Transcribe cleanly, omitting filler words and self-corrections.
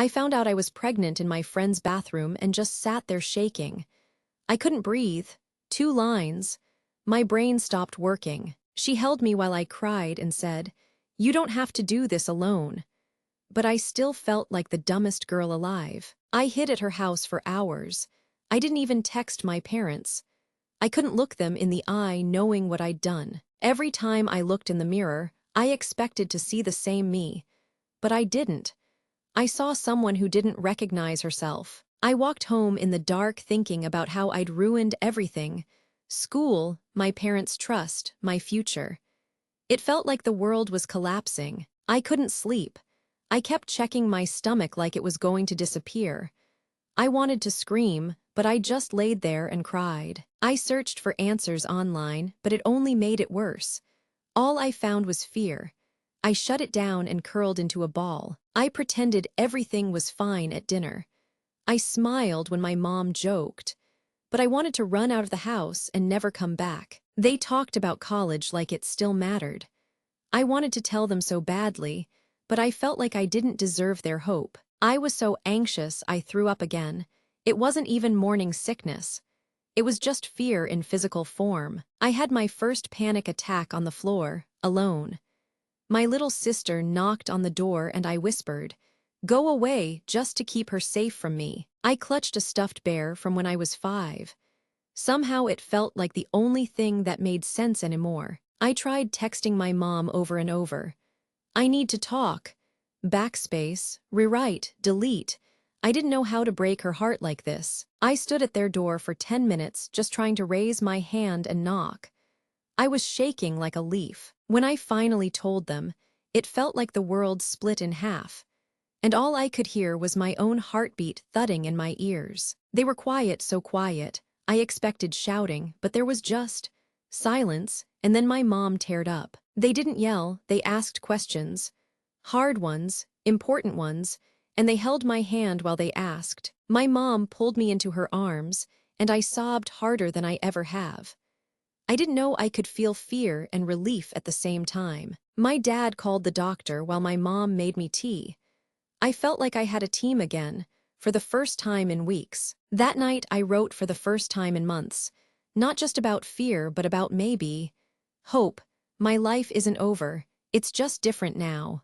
I found out I was pregnant in my friend's bathroom and just sat there shaking. I couldn't breathe. 2 lines. My brain stopped working. She held me while I cried and said, "You don't have to do this alone." But I still felt like the dumbest girl alive. I hid at her house for hours. I didn't even text my parents. I couldn't look them in the eye knowing what I'd done. Every time I looked in the mirror, I expected to see the same me. But I didn't. I saw someone who didn't recognize herself. I walked home in the dark thinking about how I'd ruined everything. School, my parents' trust, my future. It felt like the world was collapsing. I couldn't sleep. I kept checking my stomach like it was going to disappear. I wanted to scream, but I just laid there and cried. I searched for answers online, but it only made it worse. All I found was fear. I shut it down and curled into a ball. I pretended everything was fine at dinner. I smiled when my mom joked. But I wanted to run out of the house and never come back. They talked about college like it still mattered. I wanted to tell them so badly, but I felt like I didn't deserve their hope. I was so anxious I threw up again. It wasn't even morning sickness. It was just fear in physical form. I had my first panic attack on the floor, alone. My little sister knocked on the door and I whispered, "Go away," just to keep her safe from me. I clutched a stuffed bear from when I was 5. Somehow it felt like the only thing that made sense anymore. I tried texting my mom over and over. "I need to talk." Backspace, rewrite, delete. I didn't know how to break her heart like this. I stood at their door for 10 minutes just trying to raise my hand and knock. I was shaking like a leaf. When I finally told them, it felt like the world split in half. And all I could hear was my own heartbeat thudding in my ears. They were quiet, so quiet. I expected shouting, but there was just silence, and then my mom teared up. They didn't yell, they asked questions. Hard ones, important ones, and they held my hand while they asked. My mom pulled me into her arms, and I sobbed harder than I ever have. I didn't know I could feel fear and relief at the same time. My dad called the doctor while my mom made me tea. I felt like I had a team again, for the first time in weeks. That night I wrote for the first time in months. Not just about fear, but about maybe hope. My life isn't over. It's just different now.